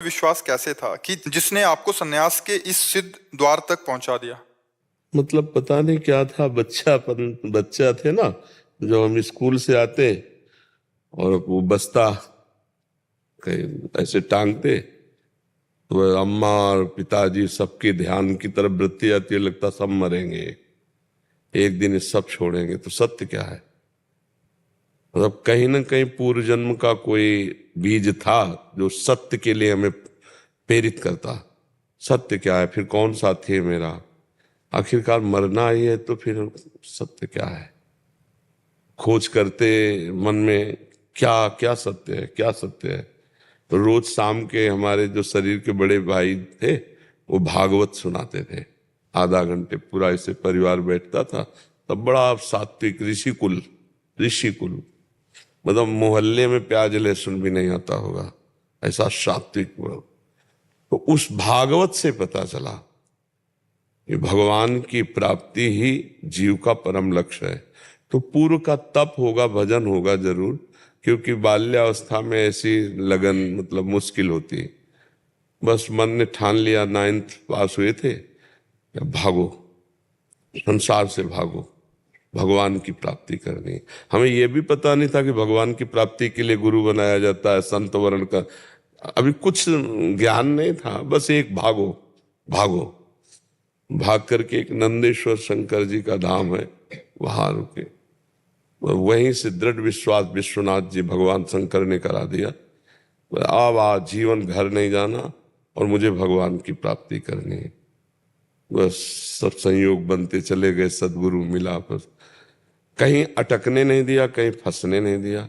विश्वास कैसे था कि जिसने आपको सन्यास के इस सिद्ध द्वार तक पहुंचा दिया? मतलब पता नहीं क्या था, बच्चा थे ना, जब हम स्कूल से आते और वो बस्ता कहीं ऐसे टांगते तो अम्मा और पिताजी सबके ध्यान की तरफ वृत्ति आती है, लगता सब मरेंगे एक दिन, ये सब छोड़ेंगे। तो सत्य क्या है? मतलब कहीं ना कहीं पूर्व जन्म का कोई बीज था जो सत्य के लिए हमें प्रेरित करता। सत्य क्या है? फिर कौन साथी है मेरा? आखिरकार मरना ही है, तो फिर सत्य क्या है? खोज करते मन में, क्या क्या सत्य है, क्या सत्य है। तो रोज शाम के हमारे जो शरीर के बड़े भाई थे वो भागवत सुनाते थे, आधा घंटे पूरा ऐसे परिवार बैठता था। तब बड़ा सात्विक ऋषि कुल, मतलब मोहल्ले में प्याज लहसुन भी नहीं आता होगा, ऐसा सात्विक। तो उस भागवत से पता चला कि भगवान की प्राप्ति ही जीव का परम लक्ष्य है। तो पूर्व का तप होगा, भजन होगा जरूर, क्योंकि बाल्यावस्था में ऐसी लगन मतलब मुश्किल होती है। बस मन ने ठान लिया, 9th पास हुए थे, या भागो, संसार से भागो, भगवान की प्राप्ति करनी है। हमें यह भी पता नहीं था कि भगवान की प्राप्ति के लिए गुरु बनाया जाता है, संत वर्ण का अभी कुछ ज्ञान नहीं था। बस एक भागो भागो, भाग करके एक नंदेश्वर शंकर जी का धाम है, वहां रुके। वहीं से दृढ़ विश्वास विश्वनाथ जी भगवान शंकर ने करा दिया, अब आज जीवन घर नहीं जाना और मुझे भगवान की प्राप्ति करनी है। बस सब संयोग बनते चले गए, सदगुरु मिला, बस कहीं अटकने नहीं दिया, कहीं फंसने नहीं दिया।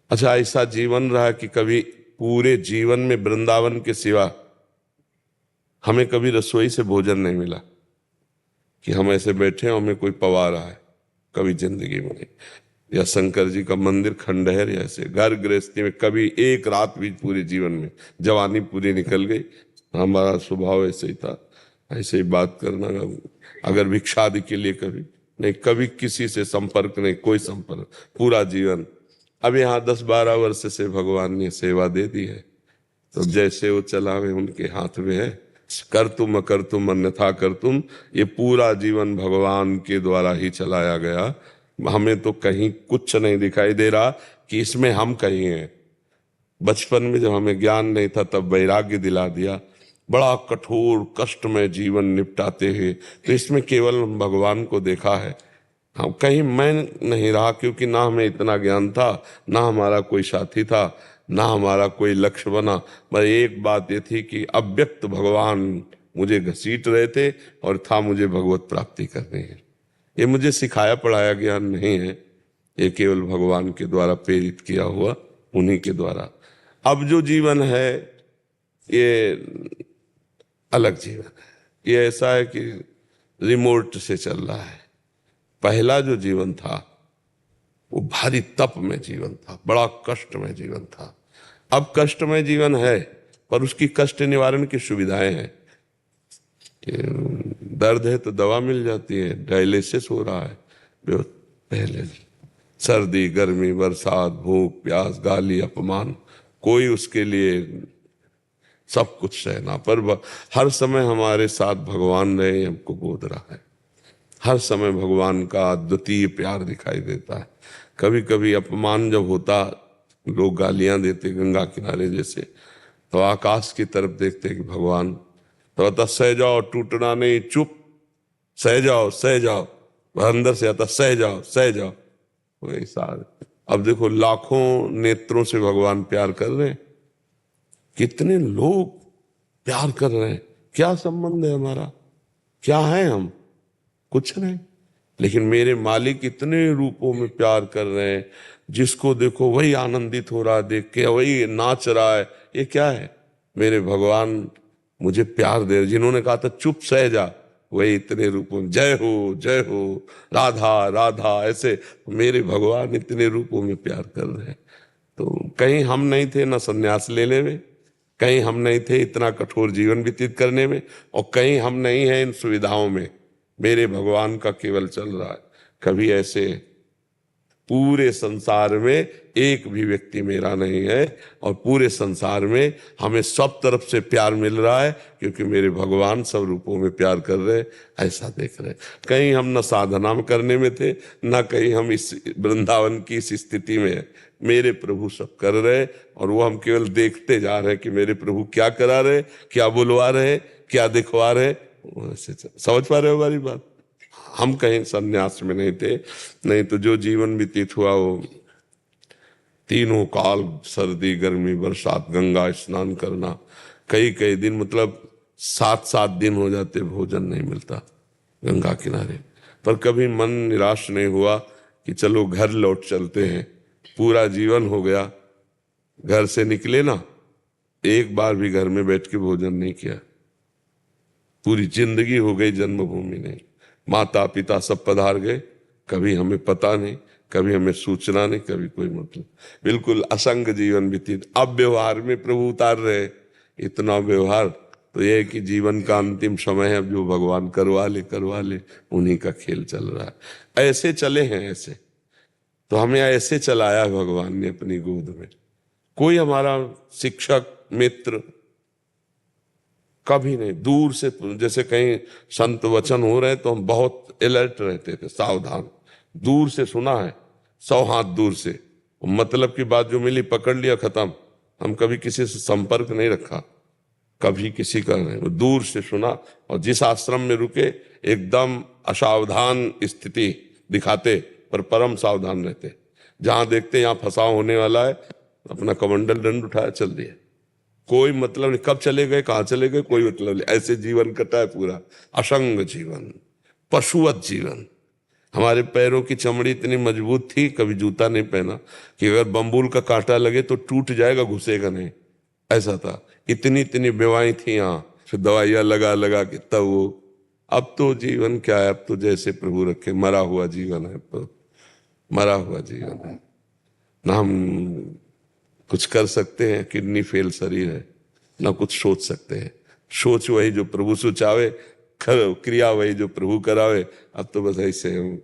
अच्छा, ऐसा जीवन रहा कि कभी पूरे जीवन में वृंदावन के सिवा हमें कभी रसोई से भोजन नहीं मिला कि हम ऐसे बैठे हैं हमें कोई पवा रहा है, कभी जिंदगी में नहीं। या शंकर जी का मंदिर खंडहर, ऐसे घर गृहस्थी में कभी एक रात भी पूरे जीवन में, जवानी पूरी निकल गई, हमारा स्वभाव ऐसे ही था, ऐसे ही बात करना। अगर भिक्षा आदि के लिए कभी नहीं, कभी किसी से संपर्क नहीं, कोई संपर्क पूरा जीवन। अब यहाँ 10-12 वर्ष से भगवान ने सेवा दे दी है, तो जैसे वो चलावे उनके हाथ में है। कर तुम अकर तुम अन्यथा कर तुम, ये पूरा जीवन भगवान के द्वारा ही चलाया गया। हमें तो कहीं कुछ नहीं दिखाई दे रहा कि इसमें हम कहीं हैं। बचपन में जब हमें ज्ञान नहीं था तब वैराग्य दिला दिया, बड़ा कठोर कष्टमय जीवन निपटाते हुए, तो इसमें केवल भगवान को देखा है। हम कहीं मैं नहीं रहा, क्योंकि ना हमें इतना ज्ञान था, ना हमारा कोई साथी था, ना हमारा कोई लक्ष्य बना। पर एक बात ये थी कि अव्यक्त भगवान मुझे घसीट रहे थे और था मुझे भगवत प्राप्ति करनी है। ये मुझे सिखाया पढ़ाया ज्ञान नहीं है, ये केवल भगवान के द्वारा प्रेरित किया हुआ, उन्हीं के द्वारा। अब जो जीवन है ये अलग जीवन है, ये ऐसा है कि रिमोट से चल रहा है। पहला जो जीवन था वो भारी तप में जीवन था, बड़ा कष्टमय जीवन था। अब कष्टमय जीवन है पर उसकी कष्ट निवारण की सुविधाएं हैं। दर्द है तो दवा मिल जाती है, डायलिसिस हो रहा है, पहले सर्दी गर्मी बरसात भूख प्यास गाली अपमान, कोई उसके लिए सब कुछ सहना, पर हर समय हमारे साथ भगवान रहे, हमको गोद रहा है। हर समय भगवान का अद्वितीय प्यार दिखाई देता है। कभी कभी अपमान जब होता, लोग गालियां देते गंगा किनारे जैसे, तो आकाश की तरफ देखते कि भगवान, तो आता सह जाओ, टूटना नहीं, चुप, सह जाओ सह जाओ। अंदर से आता सह जाओ सह जाओ, वही सारे। अब देखो लाखों नेत्रों से भगवान प्यार कर रहे हैं, कितने लोग प्यार कर रहे हैं, क्या संबंध है हमारा, क्या है हम? कुछ नहीं। लेकिन मेरे मालिक इतने रूपों में प्यार कर रहे हैं, जिसको देखो वही आनंदित हो रहा है देख के, वही नाच रहा है। ये क्या है? मेरे भगवान मुझे प्यार दे रहे। जिन्होंने कहा था चुप सह जा, वही इतने रूपों में जय हो राधा राधा, ऐसे मेरे भगवान इतने रूपों में प्यार कर रहे हैं। तो कहीं हम नहीं थे ना संन्यास लेने में, कहीं हम नहीं थे इतना कठोर जीवन व्यतीत करने में, और कहीं हम नहीं हैं इन सुविधाओं में। मेरे भगवान का केवल चल रहा है। कभी ऐसे पूरे संसार में एक भी व्यक्ति मेरा नहीं है, और पूरे संसार में हमें सब तरफ से प्यार मिल रहा है, क्योंकि मेरे भगवान सब रूपों में प्यार कर रहे, ऐसा देख रहे। कहीं हम न साधना करने में थे, न कहीं हम इस वृंदावन की इस स्थिति में है। मेरे प्रभु सब कर रहे, और वो हम केवल देखते जा रहे हैं कि मेरे प्रभु क्या करा रहे, क्या बुलवा रहे, क्या दिखवा रहे। समझ पा रहे हो हमारी बात? हम कहीं संन्यास में नहीं थे, नहीं तो जो जीवन व्यतीत हुआ वो तीनों काल, सर्दी गर्मी बरसात, गंगा स्नान करना, कई कई दिन, मतलब 7-7 दिन हो जाते भोजन नहीं मिलता गंगा किनारे। पर कभी मन निराश नहीं हुआ कि चलो घर लौट चलते हैं। पूरा जीवन हो गया, घर से निकले ना, एक बार भी घर में बैठ के भोजन नहीं किया। पूरी जिंदगी हो गई जन्मभूमि नहीं, माता पिता सब पधार गए, कभी हमें पता नहीं, कभी हमें सूचना नहीं, कभी कोई मतलब, बिल्कुल असंग जीवन व्यतीत। अब व्यवहार में प्रभु उतार रहे, इतना व्यवहार, तो यह है कि जीवन का अंतिम समय है, अब जो भगवान करवा ले, उन्हीं का खेल चल रहा है। ऐसे चले हैं, ऐसे तो हमें ऐसे चलाया भगवान ने अपनी गोद में। कोई हमारा शिक्षक मित्र कभी नहीं, दूर से, जैसे कहीं संत वचन हो रहे तो हम बहुत अलर्ट रहते थे, सावधान, दूर से सुना है, 100 हाथ दूर से, मतलब की बात जो मिली पकड़ लिया, खत्म। हम कभी किसी से संपर्क नहीं रखा, कभी किसी का नहीं, दूर से सुना। और जिस आश्रम में रुके एकदम असावधान स्थिति दिखाते, पर परम सावधान रहते। जहां देखते यहाँ फंसाव होने वाला है, अपना कमंडल दंड उठाया, चल दिया, कोई मतलब नहीं, कब चले गए कहाँ चले गए कोई मतलब नहीं। ऐसे जीवन कटा है पूरा, असंग जीवन, पशुवत जीवन। हमारे पैरों की चमड़ी इतनी मजबूत थी, कभी जूता नहीं पहना कि अगर बम्बूल का कांटा लगे तो टूट जाएगा, घुसेगा नहीं, ऐसा था। इतनी इतनी बेवाएं थी यहाँ, फिर दवाइयाँ लगा लगा के तब वो। अब तो जीवन क्या है, अब तो जैसे प्रभु रखे, मरा हुआ जीवन है, तो मरा हुआ जीवन है ना। हम कुछ कर सकते हैं, किडनी फेल शरीर है, ना कुछ सोच सकते हैं। सोच वही जो प्रभु सोचावे, क्रिया वही जो प्रभु करावे। अब तो बस ऐसे हम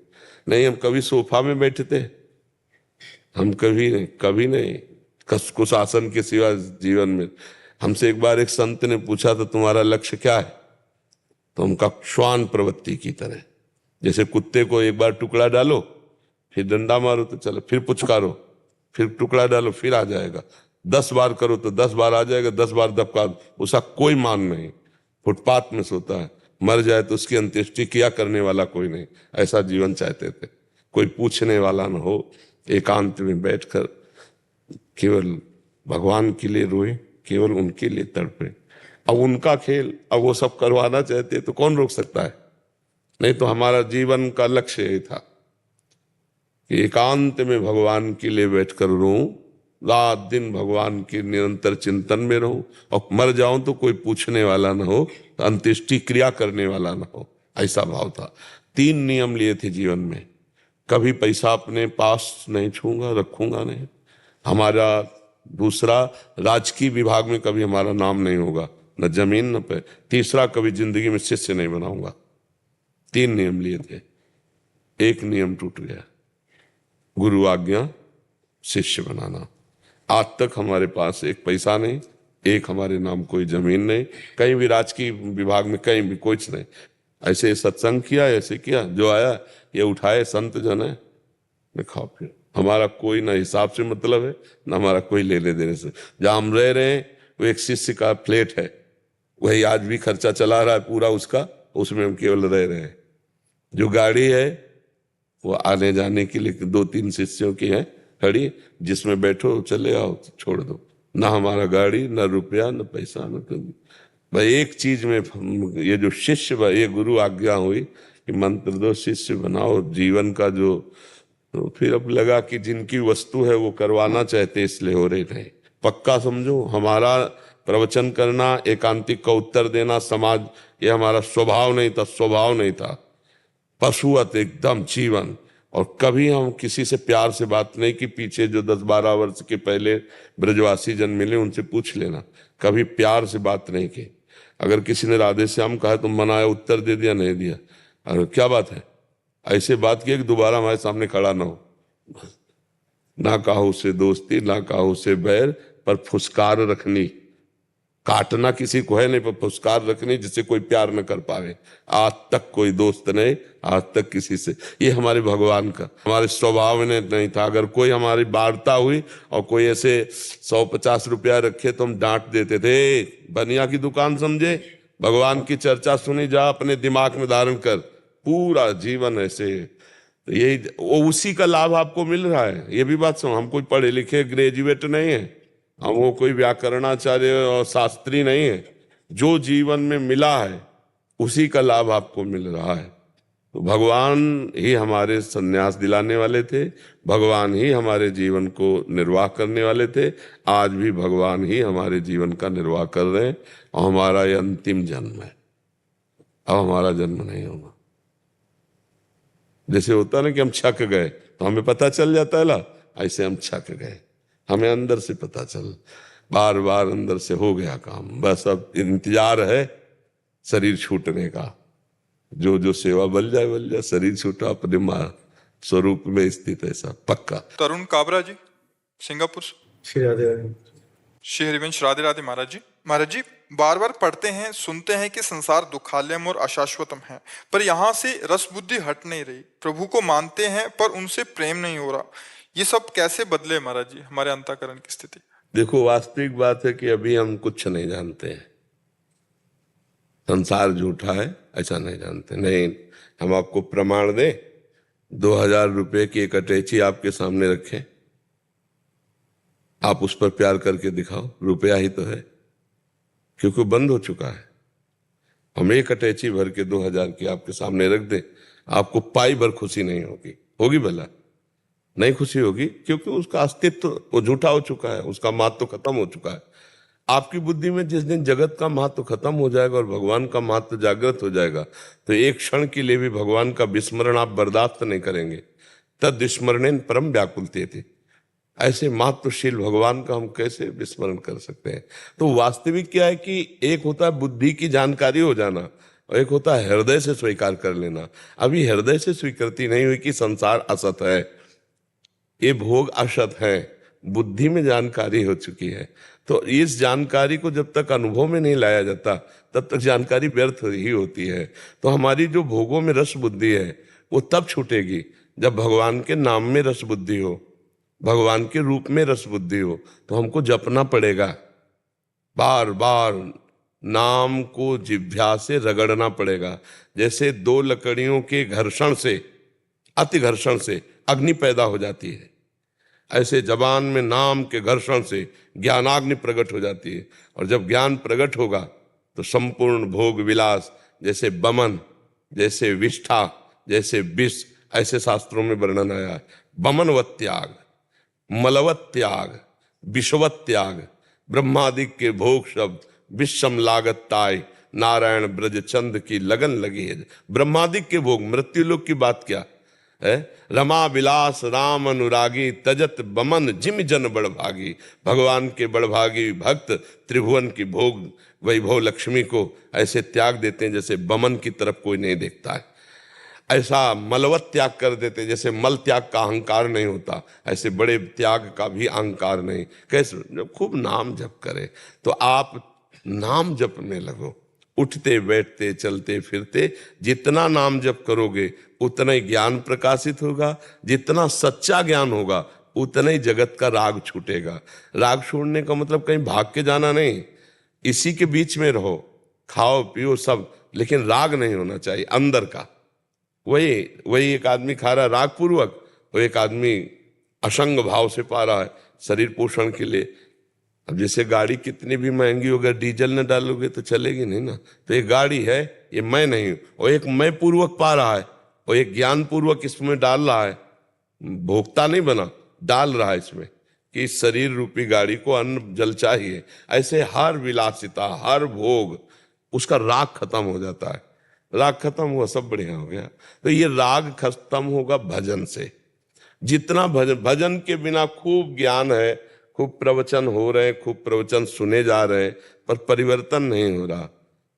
नहीं, हम कभी सोफा में बैठे थे, हम कभी नहीं कुछ आसन के सिवा जीवन में। हमसे एक बार एक संत ने पूछा था, तुम्हारा लक्ष्य क्या है? तो हम कहा श्वान प्रवृत्ति की तरह, जैसे कुत्ते को एक बार टुकड़ा डालो, फिर डंडा मारो तो चलो, फिर पुचकारो, फिर टुकड़ा डालो, फिर आ जाएगा, 10 बार करो तो 10 बार आ जाएगा, 10 बार दबका, उसका कोई मान नहीं। फुटपाथ में सोता है, मर जाए तो उसकी अंत्येष्टि किया करने वाला कोई नहीं। ऐसा जीवन चाहते थे, कोई पूछने वाला न हो, एकांत में बैठकर केवल भगवान के लिए रोए, केवल उनके लिए तड़पे। अब उनका खेल, अब वो सब करवाना चाहते तो कौन रोक सकता है? नहीं तो हमारा जीवन का लक्ष्य यही था कि एकांत में भगवान के लिए बैठकर रहूं, रात दिन भगवान के निरंतर चिंतन में रहूं, और मर जाऊं तो कोई पूछने वाला ना हो, अंत्येष्टि क्रिया करने वाला ना हो, ऐसा भाव था। 3 नियम लिए थे जीवन में, कभी पैसा अपने पास नहीं छूंगा, रखूंगा नहीं। हमारा दूसरा, राजकीय विभाग में कभी हमारा नाम नहीं होगा, न जमीन न पे। तीसरा, कभी जिंदगी में शिष्य नहीं बनाऊंगा। 3 नियम लिए थे, एक नियम टूट गया, गुरु आज्ञा शिष्य बनाना। आज तक हमारे पास एक पैसा नहीं, एक हमारे नाम कोई जमीन नहीं, कहीं भी राजकीय विभाग में कहीं भी कुछ नहीं। ऐसे सत्संग किया, ऐसे किया, जो आया ये उठाए, संत जन है, मैं खाओ फिर। हमारा कोई ना हिसाब से मतलब है, ना हमारा कोई लेने देने से। जहाँ हम रह रहे हैं वो एक शिष्य का फ्लैट है, वही आज भी खर्चा चला रहा है पूरा उसका, उसमें हम केवल रह रहे हैं। जो गाड़ी है वो आने जाने के लिए 2-3 शिष्यों की है खड़ी, जिसमें बैठो चले आओ छोड़ दो। ना हमारा गाड़ी, ना रुपया, ना पैसा, ना कभी। भाई एक चीज में ये जो शिष्य, ये गुरु आज्ञा हुई कि मंत्र दो, शिष्य बनाओ जीवन का जो। तो फिर अब लगा कि जिनकी वस्तु है वो करवाना चाहते, इसलिए हो रहे नहीं। पक्का समझो, हमारा प्रवचन करना, एकांतिक का उत्तर देना, समाज, ये हमारा स्वभाव नहीं था, स्वभाव नहीं था, पशुवत एकदम जीवन। और कभी हम किसी से प्यार से बात नहीं की। पीछे जो 10-12 वर्ष के पहले ब्रजवासी जन मिले, उनसे पूछ लेना, कभी प्यार से बात नहीं की। अगर किसी ने राधे श्याम कहा तो मनाया, उत्तर दे दिया, नहीं दिया, अरे क्या बात है, ऐसे बात की कि दोबारा हमारे सामने खड़ा ना हो, ना काहू से दोस्ती ना काहू से बैर, पर फुसकार रखनी। काटना किसी को है नहीं, पर फुसकार रखनी जिससे कोई प्यार न कर पावे। आज तक कोई दोस्त नहीं, आज तक किसी से, ये हमारे भगवान का हमारे स्वभाव में नहीं था। अगर कोई हमारी वार्ता हुई और कोई ऐसे 150 रुपया रखे तो हम डांट देते थे, बनिया की दुकान समझे। भगवान की चर्चा सुनी जा, अपने दिमाग में धारण कर, पूरा जीवन ऐसे। तो यही उसी का लाभ आपको मिल रहा है। ये भी बात सुनो, हम कोई पढ़े लिखे ग्रेजुएट नहीं है, हम वो कोई व्याकरणाचार्य और शास्त्री नहीं है। जो जीवन में मिला है उसी का लाभ आपको मिल रहा है। तो भगवान ही हमारे संन्यास दिलाने वाले थे, भगवान ही हमारे जीवन को निर्वाह करने वाले थे। आज भी भगवान ही हमारे जीवन का निर्वाह कर रहे हैं। और हमारा ये अंतिम जन्म है, अब हमारा जन्म नहीं होगा। जैसे होता है ना कि हम छक गए तो हमें पता चल जाता है ला, ऐसे हम छक गए, हमें अंदर से पता चल, बार बार अंदर से हो गया काम। बस अब इंतजार है शरीर छूटने का। जो जो सेवा बल जाए, शरीर छूटा अपने मां स्वरूप में स्थित है, सब पक्का। तरुण काबरा जी, सिंगापुर से। श्री राधे राधे। श्री हरिवंश, राधे राधे महाराज जी। महाराज जी, बार बार पढ़ते हैं सुनते हैं कि संसार दुखालयम और अशाश्वतम है, पर यहाँ से रस बुद्धि हट नहीं रही। प्रभु को मानते हैं पर उनसे प्रेम नहीं हो रहा। ये सब कैसे बदले महाराज जी हमारे अंतःकरण की स्थिति? देखो, वास्तविक बात है कि अभी हम कुछ नहीं जानते हैं। संसार झूठा है ऐसा नहीं जानते। नहीं, हम आपको प्रमाण दें, 2000 रुपए की एक अटैची आपके सामने रखें, आप उस पर प्यार करके दिखाओ, रुपया ही तो है, क्योंकि बंद हो चुका है। हम एक अटैची भर के 2000 की आपके सामने रख दें, आपको पाई भर खुशी नहीं होगी। होगी भला? नहीं खुशी होगी, क्योंकि उसका अस्तित्व वो झूठा हो चुका है, उसका महत्व खत्म हो चुका है। आपकी बुद्धि में जिस दिन जगत का महत्व खत्म हो जाएगा और भगवान का महत्व जागृत हो जाएगा, तो एक क्षण के लिए भी भगवान का विस्मरण आप बर्दाश्त नहीं करेंगे। तद विस्मरणेन परम व्याकुलते थे। ऐसे महत्वशील भगवान का हम कैसे विस्मरण कर सकते हैं? तो वास्तविक क्या है कि एक होता है बुद्धि की जानकारी हो जाना और एक होता है हृदय से स्वीकार कर लेना। अभी हृदय से स्वीकृति नहीं हुई कि संसार असत है, ये भोग असत है, बुद्धि में जानकारी हो चुकी है। तो इस जानकारी को जब तक अनुभव में नहीं लाया जाता तब तक जानकारी व्यर्थ ही होती है। तो हमारी जो भोगों में रस बुद्धि है वो तब छूटेगी जब भगवान के नाम में रस बुद्धि हो, भगवान के रूप में रस बुद्धि हो। तो हमको जपना पड़ेगा, बार बार नाम को जिह्वा से रगड़ना पड़ेगा। जैसे दो लकड़ियों के घर्षण से, अति घर्षण से अग्नि पैदा हो जाती है, ऐसे जबान में नाम के घर्षण से ज्ञानाग्नि प्रकट हो जाती है। और जब ज्ञान प्रकट होगा तो संपूर्ण भोग विलास, जैसे बमन, जैसे विष्ठा, जैसे विष, ऐसे शास्त्रों में वर्णन आया है। बमनवत त्याग, मलवत त्याग, विषवत त्याग, ब्रह्मादिक के भोग शब्द विषम लागत ताय, नारायण ब्रज चंद की लगन लगी है। ब्रह्मादिक के भोग, मृत्युलोक की बात क्या है? रमा विलास राम अनुरागी, तजत बमन जिम जन बड़भागी। भगवान के बड़भागी भक्त त्रिभुवन की भोग वैभव लक्ष्मी को ऐसे त्याग देते हैं जैसे बमन की तरफ कोई नहीं देखता है। ऐसा मलवत त्याग कर देते, जैसे मल त्याग का अहंकार नहीं होता, ऐसे बड़े त्याग का भी अहंकार नहीं। कैसे? जब खूब नाम जप करे तो आप नाम जपने लगो, उठते बैठते चलते फिरते जितना नाम जप करोगे उतना ही ज्ञान प्रकाशित होगा। जितना सच्चा ज्ञान होगा उतना ही जगत का राग छूटेगा। राग छोड़ने का मतलब कहीं भाग के जाना नहीं, इसी के बीच में रहो, खाओ पियो सब, लेकिन राग नहीं होना चाहिए अंदर का। वही एक आदमी खा रहा है राग पूर्वक, वो एक आदमी असंग भाव से पा रहा है शरीर पोषण के लिए। अब जैसे गाड़ी कितनी भी महंगी हो, अगर डीजल न डालोगे तो चलेगी नहीं ना। तो ये गाड़ी है, ये मैं नहीं हूं, और एक मैं पूर्वक पा रहा है और एक ज्ञान पूर्वक इसमें डाल रहा है। भोक्ता नहीं बना, डाल रहा है इसमें कि इस शरीर रूपी गाड़ी को अन्न जल चाहिए। ऐसे हर विलासिता, हर भोग, उसका राग खत्म हो जाता है। राग खत्म हुआ, सब बढ़िया हो गया। तो ये राग खत्म होगा भजन से। जितना भजन के बिना खूब ज्ञान है, खूब प्रवचन हो रहे हैं, खूब प्रवचन सुने जा रहे हैं, पर परिवर्तन नहीं हो रहा।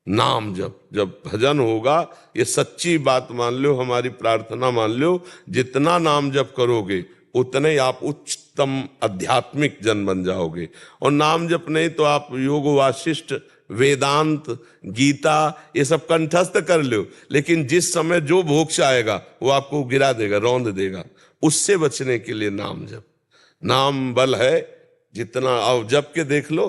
नाम जब भजन होगा, ये सच्ची बात मान लो, हमारी प्रार्थना मान लो, जितना नाम जप करोगे उतने ही आप उच्चतम आध्यात्मिक जन बन जाओगे। और नाम जप नहीं तो आप योग वाशिष्ठ वेदांत गीता ये सब कंठस्थ कर लो, लेकिन जिस समय जो मोक्ष आएगा वो आपको गिरा देगा, रौंद देगा। उससे बचने के लिए नाम जप, नाम बल है जितना। अब जप के देख लो,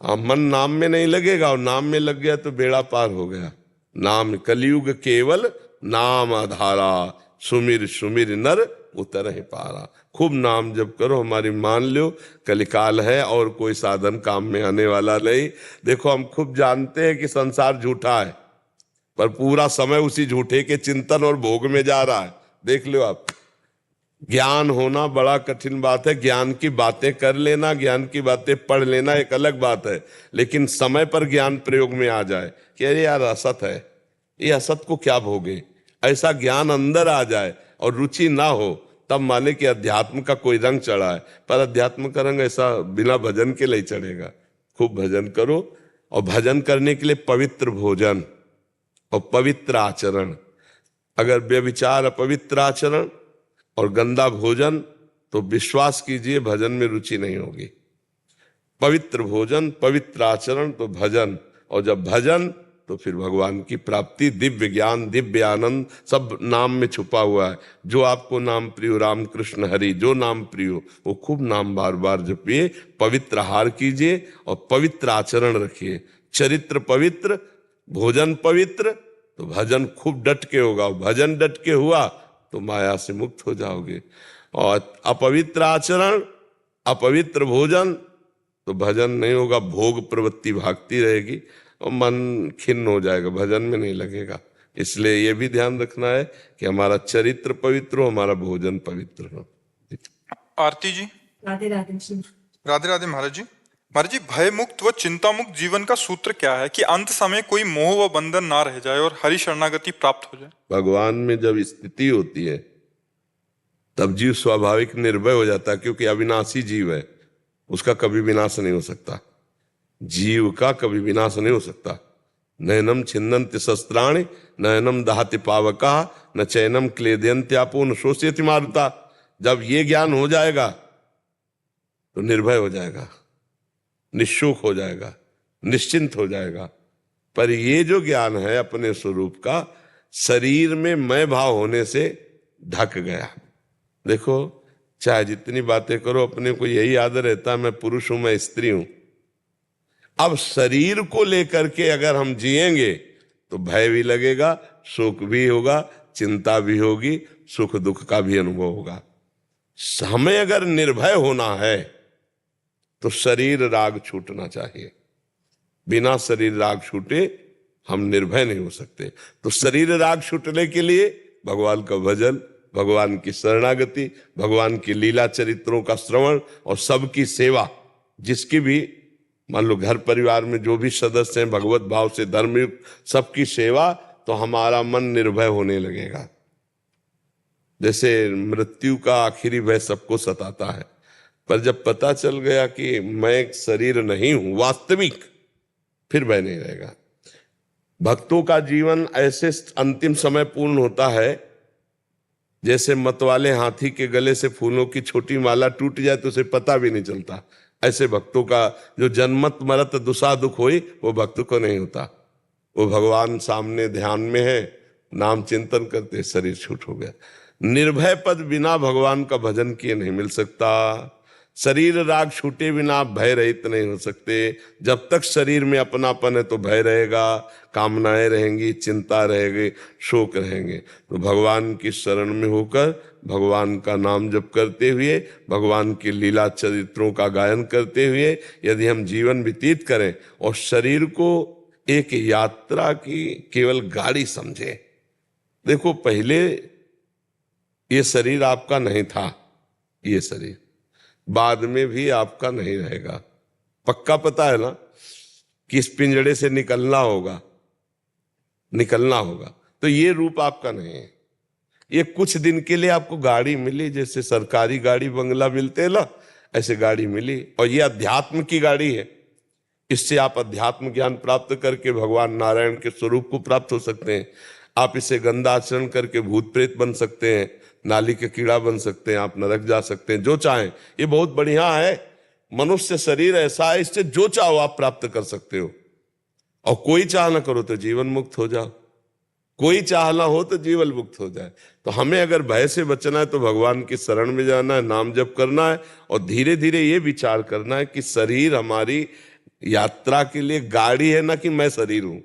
मन नाम में नहीं लगेगा और नाम में लग गया तो बेड़ा पार हो गया। नाम कलयुग केवल नाम आधारा, सुमिर सुमिर नर उतर है पारा। खूब नाम जप करो। हमारी मान लो कलिकाल है और कोई साधन काम में आने वाला नहीं। देखो हम खूब जानते हैं कि संसार झूठा है, पर पूरा समय उसी झूठे के चिंतन और भोग में जा रहा है। देख लो आप, ज्ञान होना बड़ा कठिन बात है। ज्ञान की बातें कर लेना, ज्ञान की बातें पढ़ लेना एक अलग बात है, लेकिन समय पर ज्ञान प्रयोग में आ जाए कि अरे यार असत है, ये असत को क्या भोगे, ऐसा ज्ञान अंदर आ जाए और रुचि ना हो, तब माने कि अध्यात्म का कोई रंग चढ़ा है। पर अध्यात्म का रंग ऐसा बिना भजन के लिए चढ़ेगा। खूब भजन करो, और भजन करने के लिए पवित्र भोजन और पवित्र आचरण। अगर व्यभिचार, अपवित्र आचरण और गंदा भोजन, तो विश्वास कीजिए भजन में रुचि नहीं होगी। पवित्र भोजन, पवित्र आचरण तो भजन, और जब भजन तो फिर भगवान की प्राप्ति, दिव्य ज्ञान, दिव्य आनंद सब नाम में छुपा हुआ है। जो आपको नाम प्रिय, राम कृष्ण हरि, जो नाम प्रिय वो खूब नाम बार बार जपिए, पवित्र आहार कीजिए और पवित्र आचरण रखिए। चरित्र पवित्र, भोजन पवित्र, तो भजन खूब डट के होगा। भजन डट के हुआ तो माया से मुक्त हो जाओगे। और अपवित्र आचरण, अपवित्र भोजन, तो भजन नहीं होगा, भोग प्रवृत्ति भागती रहेगी और मन खिन्न हो जाएगा, भजन में नहीं लगेगा। इसलिए ये भी ध्यान रखना है कि हमारा चरित्र पवित्र हो, हमारा भोजन पवित्र हो। आरती जी। राधे राधे। राधे राधे महाराज जी। महाराज जी, भय मुक्त व चिंता मुक्त जीवन का सूत्र क्या है कि अंत समय कोई मोह व बंधन ना रह जाए और हरि शरणागति प्राप्त हो जाए? भगवान में जब स्थिति होती है तब जीव स्वाभाविक निर्भय हो जाता है, क्योंकि अविनाशी जीव है, उसका कभी विनाश नहीं हो सकता। जीव का कभी विनाश नहीं हो सकता। नयनम छिन्नन्ति शस्त्राणि, नयनम दहति पावका, न चैनम क्लेदयन्त्यापो न शोषयति मारुता। जब ये ज्ञान हो जाएगा तो निर्भय हो जाएगा, निःशोक हो जाएगा, निश्चिंत हो जाएगा। पर ये जो ज्ञान है अपने स्वरूप का, शरीर में मैं भाव होने से ढक गया। देखो, चाहे जितनी बातें करो, अपने को यही याद रहता मैं पुरुष हूं, मैं स्त्री हूं। अब शरीर को लेकर के अगर हम जिएंगे तो भय भी लगेगा, शोक भी होगा, चिंता भी होगी, सुख दुख का भी अनुभव होगा। हमें अगर निर्भय होना है तो शरीर राग छूटना चाहिए। बिना शरीर राग छूटे हम निर्भय नहीं हो सकते। तो शरीर राग छूटने के लिए भगवान का भजन, भगवान की शरणागति, भगवान की लीला चरित्रों का श्रवण और सबकी सेवा। जिसकी भी मान लो घर परिवार में जो भी सदस्य हैं भगवत भाव से धर्मयुक्त, सबकी सेवा, तो हमारा मन निर्भय होने लगेगा। जैसे मृत्यु का आखिरी भय सबको सताता है, पर जब पता चल गया कि मैं एक शरीर नहीं हूं वास्तविक, फिर भय नहीं रहेगा। भक्तों का जीवन ऐसे अंतिम समय पूर्ण होता है जैसे मतवाले हाथी के गले से फूलों की छोटी माला टूट जाए तो उसे पता भी नहीं चलता। ऐसे भक्तों का जो जन्मत मरत दुसा दुख होई, वो भक्त को नहीं होता। वो भगवान सामने ध्यान में है, नाम चिंतन करते, शरीर छूट हो गया। निर्भय पद बिना भगवान का भजन किए नहीं मिल सकता। शरीर राग छूटे बिना आप भय रहित नहीं हो सकते। जब तक शरीर में अपनापन है तो भय रहेगा, कामनाएं रहेंगी, चिंता रहेगी, शोक रहेंगे। तो भगवान की शरण में होकर भगवान का नाम जप करते हुए, भगवान की लीला चरित्रों का गायन करते हुए यदि हम जीवन व्यतीत करें और शरीर को एक यात्रा की केवल गाड़ी समझे। देखो, पहले ये शरीर आपका नहीं था, ये शरीर बाद में भी आपका नहीं रहेगा। पक्का पता है ना कि इस पिंजड़े से निकलना होगा, निकलना होगा। तो ये रूप आपका नहीं है। ये कुछ दिन के लिए आपको गाड़ी मिली, जैसे सरकारी गाड़ी बंगला मिलते हैं ना, ऐसे गाड़ी मिली, और ये अध्यात्म की गाड़ी है। इससे आप अध्यात्म ज्ञान प्राप्त करके भगवान नारायण के स्वरूप को प्राप्त हो सकते हैं। आप इसे गंदा आचरण करके भूत प्रेत बन सकते हैं। नाली के कीड़ा बन सकते हैं, आप नरक जा सकते हैं, जो चाहें। ये बहुत बढ़िया है, मनुष्य शरीर ऐसा है, इससे जो चाहो आप प्राप्त कर सकते हो। और कोई चाह ना करो तो जीवन मुक्त हो जाओ, कोई चाह ना हो तो जीवन मुक्त हो जाए। तो हमें अगर भय से बचना है तो भगवान की शरण में जाना है, नाम जप करना है, और धीरे धीरे ये विचार करना है कि शरीर हमारी यात्रा के लिए गाड़ी है, ना कि मैं शरीर हूं।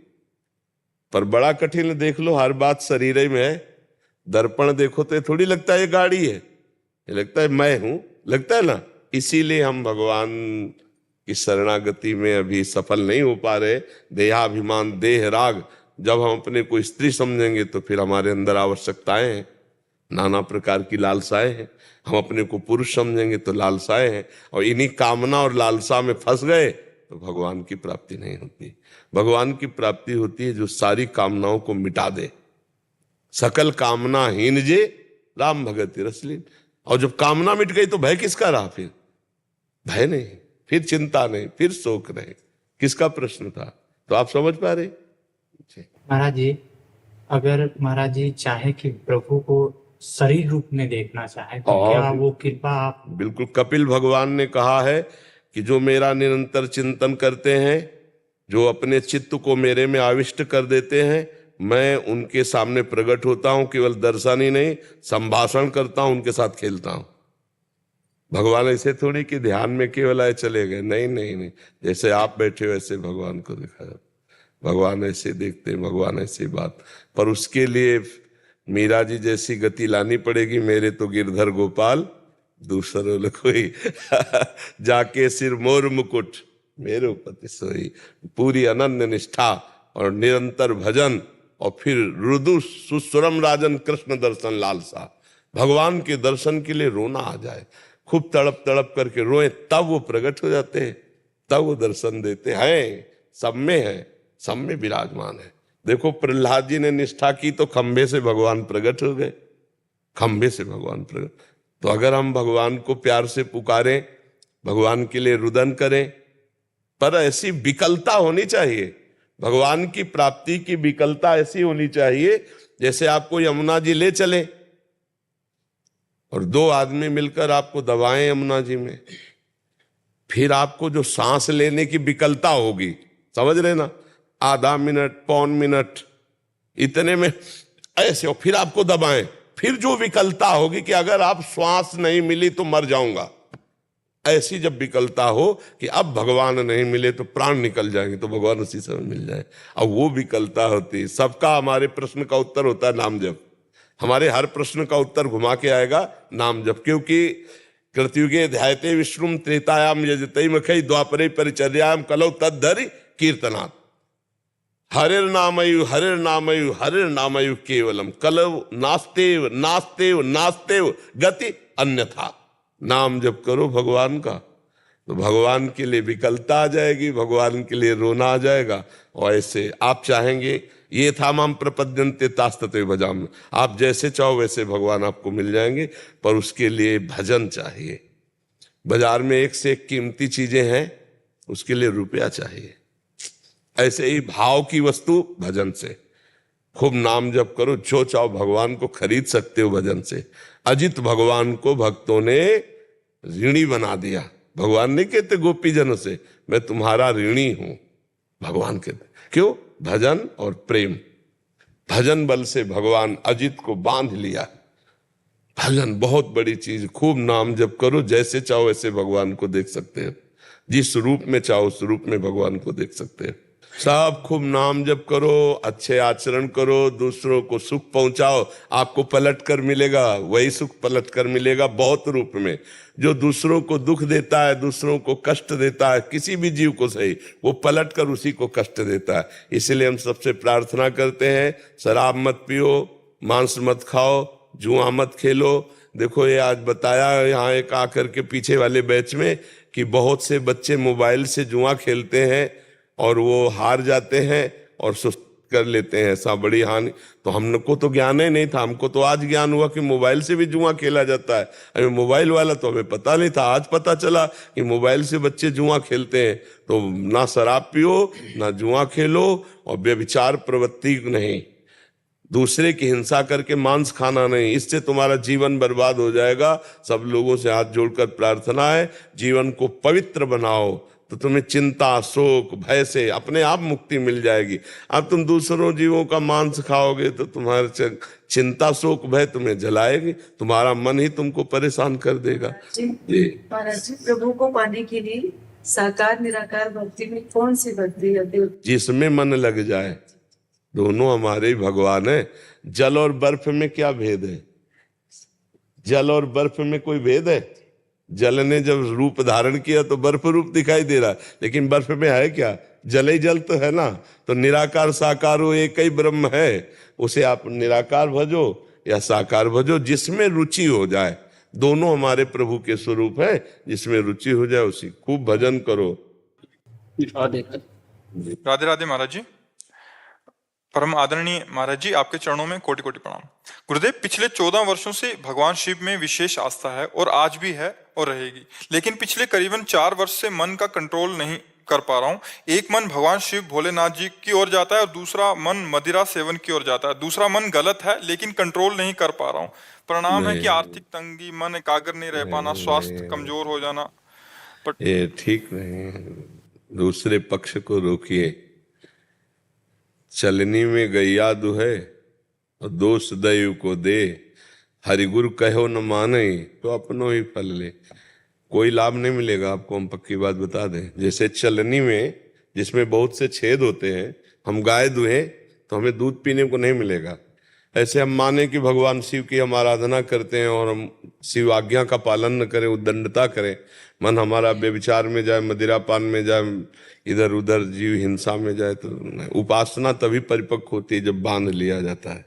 पर बड़ा कठिन है, देख लो हर बात शरीर ही में है। दर्पण देखो तो ये थोड़ी लगता है ये गाड़ी है, ये लगता है मैं हूं, लगता है ना। इसीलिए हम भगवान की शरणागति में अभी सफल नहीं हो पा रहे। देहाभिमान, देह राग, जब हम अपने को स्त्री समझेंगे तो फिर हमारे अंदर आवश्यकताएं हैं, नाना प्रकार की लालसाएं हैं। हम अपने को पुरुष समझेंगे तो लालसाएं हैं, और इन्हीं कामना और लालसा में फंस गए तो भगवान की प्राप्ति नहीं होती। भगवान की प्राप्ति होती है जो सारी कामनाओं को मिटा दे। सकल कामना हीन जे राम भगति रसलीन। और जब कामना मिट गई तो भय किसका रहा? फिर भय नहीं, फिर चिंता नहीं, फिर शोक नहीं, किसका प्रश्न था? तो आप समझ पा रहे? महाराज जी, अगर महाराज जी चाहे कि प्रभु को शरीर रूप में देखना चाहे तो क्या वो कृपा आप? बिल्कुल, कपिल भगवान ने कहा है कि जो मेरा निरंतर चिंतन करते हैं, जो अपने चित्त को मेरे में आविष्ट कर देते हैं, मैं उनके सामने प्रकट होता हूं। केवल दर्शन ही नहीं, संभाषण करता हूं, उनके साथ खेलता हूं। भगवान ऐसे थोड़ी कि ध्यान में केवल आए चले गए, नहीं नहीं नहीं, जैसे आप बैठे हो ऐसे भगवान को देखा जाता। भगवान ऐसे देखते हैं, भगवान ऐसी बात। पर उसके लिए मीरा जी जैसी गति लानी पड़ेगी। मेरे तो गिरधर गोपाल दूसरों कोई जाके सिर मोर मुकुट मेरे उपति सोई। पूरी अनन्य निष्ठा और निरंतर भजन, और फिर रुदु सुस्वरम राजन कृष्ण दर्शन लालसा। भगवान के दर्शन के लिए रोना आ जाए, खूब तड़प तड़प करके रोए, तब वो प्रकट हो जाते हैं, तब वो दर्शन देते हैं। सब में है, सब में विराजमान है। देखो प्रहलाद जी ने निष्ठा की तो खंभे से भगवान प्रकट हो गए, खंभे से भगवान प्रकट। तो अगर हम भगवान को प्यार से पुकारें, भगवान के लिए रुदन करें, पर ऐसी विकलता होनी चाहिए। भगवान की प्राप्ति की विकलता ऐसी होनी चाहिए जैसे आपको यमुना जी ले चले और दो आदमी मिलकर आपको दबाएं यमुना जी में, फिर आपको जो सांस लेने की विकलता होगी, समझ रहे ना, आधा मिनट, पौन मिनट, इतने में ऐसे, और फिर आपको दबाएं, फिर जो विकलता होगी कि अगर आप श्वास नहीं मिली तो मर जाऊंगा, ऐसी जब विकलता हो कि अब भगवान नहीं मिले तो प्राण निकल जाएंगे, तो भगवान उसी समय मिल जाए। अब वो विकलता होती है। सबका हमारे प्रश्न का उत्तर होता है नाम जप। हमारे हर प्रश्न का उत्तर घुमा के आएगा नाम जप, क्योंकि कृतयुगे ध्यायते विष्णुम त्रेतायाम यजते मखई द्वापरे परिचर्याम कलौ तद्धरि कीर्तनात्। हरिर नामयु हरिर नामयु हरिर नामयु केवलम कलौ नास्तेव नास्तेव नास्तेव गति अन्यथा। नाम जप करो भगवान का, तो भगवान के लिए विकलता आ जाएगी, भगवान के लिए रोना आ जाएगा। और ऐसे आप चाहेंगे, ये था माम प्रपद्यन्ते तास्तते भजाम, आप जैसे चाहो वैसे भगवान आपको मिल जाएंगे, पर उसके लिए भजन चाहिए। बाजार में एक से एक कीमती चीजें हैं, उसके लिए रुपया चाहिए। ऐसे ही भाव की वस्तु भजन से। खूब नाम जप करो, जो चाहो भगवान को खरीद सकते हो भजन से। अजित भगवान को भक्तों ने ऋणी बना दिया। भगवान नहीं कहते गोपी जनों से मैं तुम्हारा ऋणी हूं, भगवान कहते क्यों? भजन और प्रेम। भजन बल से भगवान अजित को बांध लिया। भजन बहुत बड़ी चीज। खूब नाम जप करो, जैसे चाहो वैसे भगवान को देख सकते हैं, जिस रूप में चाहो उस रूप में भगवान को देख सकते हैं। सब खूब नाम जप करो, अच्छे आचरण करो, दूसरों को सुख पहुंचाओ, आपको पलट कर मिलेगा, वही सुख पलट कर मिलेगा बहुत रूप में। जो दूसरों को दुख देता है, दूसरों को कष्ट देता है, किसी भी जीव को सही, वो पलट कर उसी को कष्ट देता है। इसलिए हम सबसे प्रार्थना करते हैं, शराब मत पियो, मांस मत खाओ, जुआ मत खेलो। देखो ये आज बताया यहाँ एक आकर के पीछे वाले बैच में कि बहुत से बच्चे मोबाइल से जुआ खेलते हैं और वो हार जाते हैं और सुस्त कर लेते हैं, ऐसा बड़ी हानि। तो हमको तो ज्ञान ही नहीं था, हमको तो आज ज्ञान हुआ कि मोबाइल से भी जुआ खेला जाता है। अभी मोबाइल वाला तो हमें पता नहीं था, आज पता चला कि मोबाइल से बच्चे जुआ खेलते हैं। तो ना शराब पियो, ना जुआ खेलो, और व्यभिचार प्रवृत्ति नहीं। दूसरे की हिंसा करके मांस खाना नहीं, इससे तुम्हारा जीवन बर्बाद हो जाएगा। सब लोगों से हाथ जोड़कर प्रार्थना है, जीवन को पवित्र बनाओ तो तुम्हें चिंता, शोक, भय से अपने आप मुक्ति मिल जाएगी। अब तुम दूसरों जीवों का मांस खाओगे तो तुम्हारे चिंता, शोक, भय तुम्हें जलाएगी, तुम्हारा मन ही तुमको परेशान कर देगा। महाराज जी, प्रभु को पाने के लिए साकार निराकार भक्ति में कौन सी भक्ति है? जिसमें मन लग जाए। दोनों हमारे ही भगवान है। जल और बर्फ में क्या भेद है? जल और बर्फ में कोई भेद है? जल ने जब रूप धारण किया तो बर्फ रूप दिखाई दे रहा, लेकिन बर्फ में है क्या? जल ही जल तो है ना। तो निराकार साकार वो एक ही ब्रह्म है। उसे आप निराकार भजो या साकार भजो, जिसमें रुचि हो जाए। दोनों हमारे प्रभु के स्वरूप है, जिसमें रुचि हो जाए उसी खूब भजन करो। राधे राधे महाराज जी। परम आदरणीय महाराज जी, आपके चरणों में कोटि कोटि प्रणाम। गुरुदेव, पिछले 14 वर्षों से भगवान शिव में विशेष आस्था है और आज भी है और रहेगी, लेकिन पिछले करीबन 4 वर्ष से मन का कंट्रोल नहीं कर पा रहा हूँ। एक मन भगवान शिव भोलेनाथ जी की ओर जाता है और दूसरा मन मदिरा सेवन की ओर जाता है। दूसरा मन गलत है, लेकिन कंट्रोल नहीं कर पा रहा हूँ। परिणाम है कि आर्थिक तंगी, मन एकाग्र नहीं रह पाना, स्वास्थ्य कमजोर हो जाना। ये ठीक नहीं है। दूसरे पक्ष को रोकिए। चलनी में गैया दुहे और दोष दैव को दे, हरिगुरु कहो न माने तो अपनो ही फल ले। कोई लाभ नहीं मिलेगा आपको, हम पक्की बात बता दें। जैसे चलनी में जिसमें बहुत से छेद होते हैं, हम गाय दुहें तो हमें दूध पीने को नहीं मिलेगा। ऐसे हम माने कि भगवान शिव की हम आराधना करते हैं और हम शिव आज्ञा का पालन न करें, उद्दंडता करें, मन हमारा व्यभिचार में जाए, मदिरापान में जाए, इधर उधर जीव हिंसा में जाए, तो उपासना तभी परिपक्व होती है जब बांध लिया जाता है,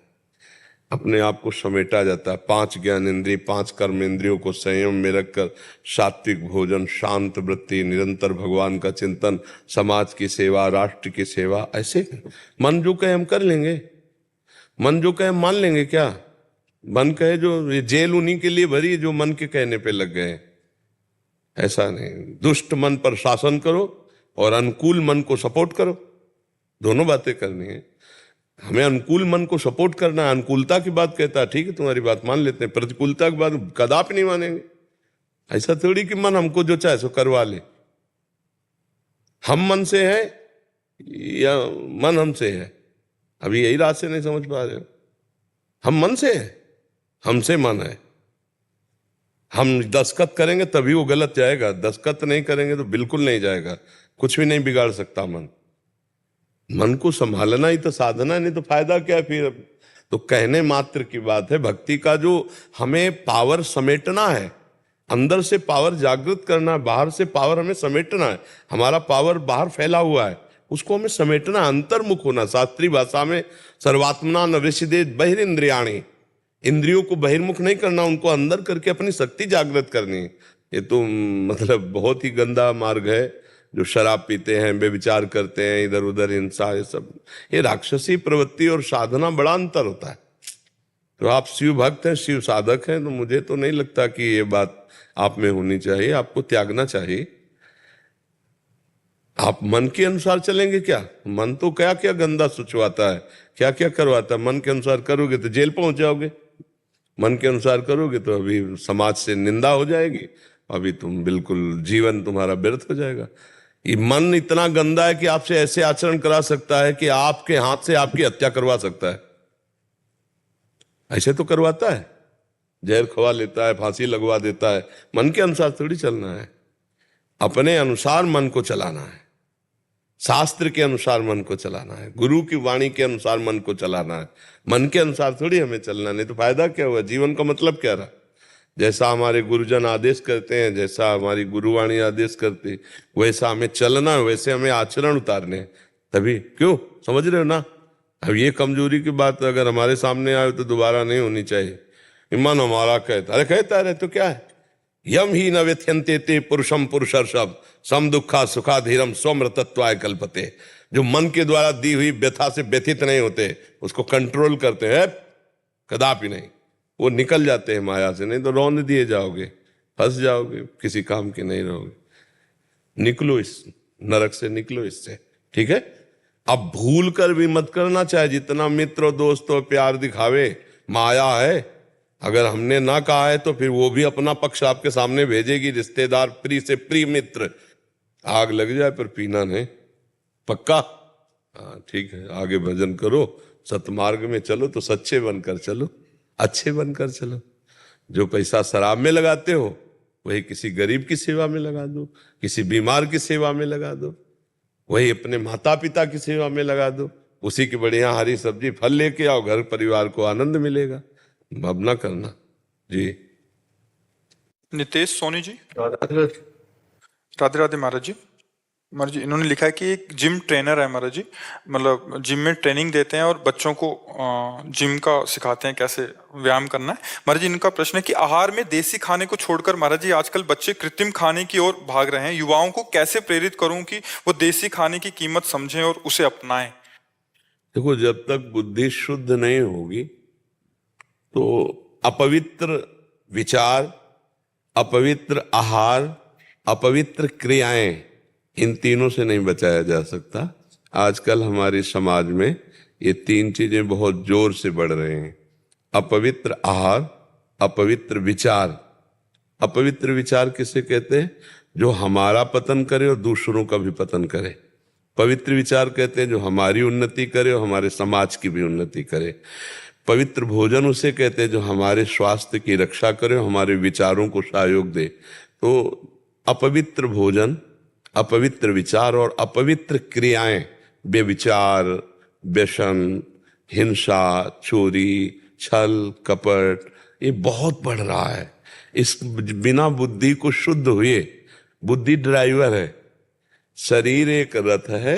अपने आप को समेटा जाता है। 5 ज्ञान इंद्रिय, 5 कर्म इंद्रियों को संयम में रखकर सात्विक भोजन, शांत वृत्ति, निरंतर भगवान का चिंतन, समाज की सेवा, राष्ट्र की सेवा, ऐसे मन जो कहे हम कर लेंगे, मन जो कहे मान लेंगे। क्या मन कहे जो, ये जेल उन्हीं के लिए भरी जो मन के कहने पे लग गए। ऐसा नहीं, दुष्ट मन पर शासन करो और अनुकूल मन को सपोर्ट करो, दोनों बातें करनी है। हमें अनुकूल मन को सपोर्ट करना है। अनुकूलता की बात कहता है, ठीक है तुम्हारी बात मान लेते हैं, प्रतिकूलता की बात कदापि नहीं मानेंगे। ऐसा थोड़ी कि मन हमको जो चाहे सो करवा ले। हम मन से है या मन हमसे है? अभी यही रात से नहीं समझ पा रहे हो। हम मन से है, हमसे मन है। हम दस्तखत करेंगे तभी वो गलत जाएगा, दस्तखत नहीं करेंगे तो बिल्कुल नहीं जाएगा। कुछ भी नहीं बिगाड़ सकता मन। मन को संभालना ही तो साधना है, नहीं तो फायदा क्या फिर। तो कहने मात्र की बात है। भक्ति का जो हमें पावर समेटना है, अंदर से पावर जागृत करना है, बाहर से पावर हमें समेटना है। हमारा पावर बाहर फैला हुआ है, उसको हमें समेटना, अंतर्मुख होना। शास्त्रीय भाषा में सर्वात्मना न विषिदेत बहिरिंद्रियाणि, इंद्रियों को बहिर्मुख नहीं करना, उनको अंदर करके अपनी शक्ति जागृत करनी। ये तो मतलब बहुत ही गंदा मार्ग है। जो शराब पीते हैं, बेविचार करते हैं, इधर उधर हिंसा, ये सब, ये राक्षसी प्रवृत्ति और साधना बड़ा अंतर होता है। तो आप शिव भक्त हैं, शिव साधक हैं, तो मुझे तो नहीं लगता कि ये बात आप में होनी चाहिए। आपको त्यागना चाहिए। आप मन के अनुसार चलेंगे क्या? मन तो क्या क्या गंदा सोचवाता है, क्या क्या करवाता है। मन के अनुसार करोगे तो जेल पहुंच जाओगे, मन के अनुसार करोगे तो अभी समाज से निंदा हो जाएगी, अभी तुम बिल्कुल जीवन तुम्हारा व्यर्थ हो जाएगा। ये मन इतना गंदा है कि आपसे ऐसे आचरण करा सकता है कि आपके हाथ से आपकी हत्या करवा सकता है। ऐसे तो करवाता है, जहर खवा लेता है, फांसी लगवा देता है। मन के अनुसार थोड़ी चलना है, अपने अनुसार मन को चलाना है, शास्त्र के अनुसार मन को चलाना है, गुरु की वाणी के अनुसार मन को चलाना है। मन के अनुसार थोड़ी हमें चलना, नहीं तो फायदा क्या हुआ, जीवन का मतलब क्या रहा। जैसा हमारे गुरुजन आदेश करते हैं, जैसा हमारी गुरुवाणी आदेश करती, वैसा हमें चलना है, वैसे हमें आचरण उतारने हैं। तभी क्यों, समझ रहे हो ना। अब ये कमजोरी की बात अगर हमारे सामने आए तो दोबारा नहीं होनी चाहिए। मन हमारा कहता, अरे कहता रहे तो क्या है। यम ही न व्यथ्यन्ते ते पुरुषम पुरुषर्षभ सम दुखा सुखा धीरम स्वमृतत्वाय कल्पते। जो मन के द्वारा दी हुई व्यथा से व्यथित नहीं होते, उसको कंट्रोल करते हैं, कदापि नहीं, वो निकल जाते हैं माया से। नहीं तो रौंद दिए जाओगे, फंस जाओगे, किसी काम के नहीं रहोगे। निकलो इस नरक से, निकलो इससे, ठीक है। अब भूल कर भी मत करना, चाहे जितना मित्र और दोस्त और प्यार दिखावे, माया है। अगर हमने ना कहा है तो फिर वो भी अपना पक्ष आपके सामने भेजेगी। रिश्तेदार, प्रिय से प्रिय मित्र, आग लग जाए पर पीना नहीं, पक्का? हाँ ठीक है, आगे भजन करो, सतमार्ग में चलो तो सच्चे बनकर चलो, अच्छे बनकर चलो। जो पैसा शराब में लगाते हो वही किसी गरीब की सेवा में लगा दो, किसी बीमार की सेवा में लगा दो, वही अपने माता पिता की सेवा में लगा दो। उसी की बढ़िया हरी सब्जी फल लेके आओ, घर परिवार को आनंद मिलेगा। अब ना करना जी। नितेश सोनी जी, राधे राधे महाराज जी। महाराज जी, इन्होंने लिखा है कि एक जिम ट्रेनर है महाराज जी, मतलब जिम में ट्रेनिंग देते हैं और बच्चों को जिम का सिखाते हैं कैसे व्यायाम करना है। महाराज जी, इनका प्रश्न है कि आहार में देसी खाने को छोड़कर महाराज जी आजकल बच्चे कृत्रिम खाने की ओर भाग रहे हैं। युवाओं को कैसे प्रेरित करूं कि वो देसी खाने की कीमत समझें और उसे अपनाएं? देखो, जब तक बुद्धि शुद्ध नहीं होगी तो अपवित्र विचार, अपवित्र आहार, अपवित्र क्रियाएं, इन तीनों से नहीं बचाया जा सकता। आजकल हमारे समाज में ये तीन चीजें बहुत जोर से बढ़ रहे हैं: अपवित्र आहार, अपवित्र विचार। अपवित्र विचार किसे कहते हैं? जो हमारा पतन करे और दूसरों का भी पतन करे। पवित्र विचार कहते हैं जो हमारी उन्नति करे और हमारे समाज की भी उन्नति करे। पवित्र भोजन उसे कहते हैं जो हमारे स्वास्थ्य की रक्षा करे और हमारे विचारों को सहयोग दे। तो अपवित्र भोजन, अपवित्र विचार और अपवित्र क्रियाएं, व्यभिचार, व्यसन, हिंसा, चोरी, छल, कपट, ये बहुत बढ़ रहा है। इस बिना बुद्धि को शुद्ध हुए, बुद्धि ड्राइवर है, शरीर एक रथ है,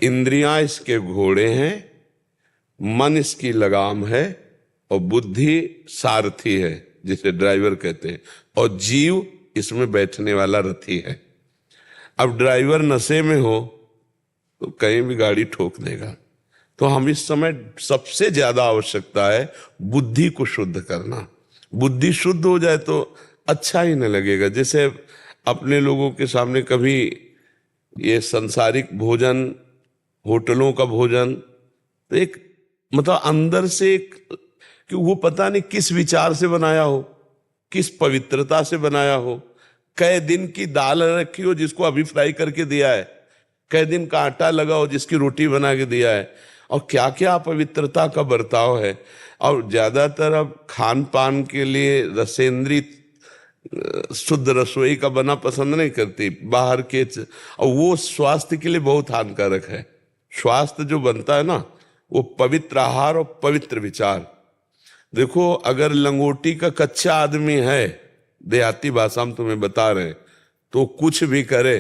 इंद्रियां इसके घोड़े हैं, मन इसकी लगाम है और बुद्धि सारथी है जिसे ड्राइवर कहते हैं, और जीव इसमें बैठने वाला रथी है। अब ड्राइवर नशे में हो तो कहीं भी गाड़ी ठोक देगा। तो हम इस समय सबसे ज्यादा आवश्यकता है बुद्धि को शुद्ध करना। बुद्धि शुद्ध हो जाए तो अच्छा ही नहीं लगेगा। जैसे अपने लोगों के सामने कभी ये संसारिक भोजन, होटलों का भोजन, तो एक मतलब अंदर से एक, कि वो पता नहीं किस विचार से बनाया हो, किस पवित्रता से बनाया हो। कई दिन की दाल रखी हो जिसको अभी फ्राई करके दिया है, कई दिन का आटा लगा हो जिसकी रोटी बना के दिया है, और क्या क्या अपवित्रता का बर्ताव है। और ज्यादातर अब खान पान के लिए रसेंद्री शुद्ध रसोई का बना पसंद नहीं करती, बाहर के, और वो स्वास्थ्य के लिए बहुत हानिकारक है। स्वास्थ्य जो बनता है ना, वो पवित्र आहार और पवित्र विचार। देखो, अगर लंगोटी का कच्चा आदमी है, देहाती भाषा में तुम्हें बता रहे हैं, तो कुछ भी करे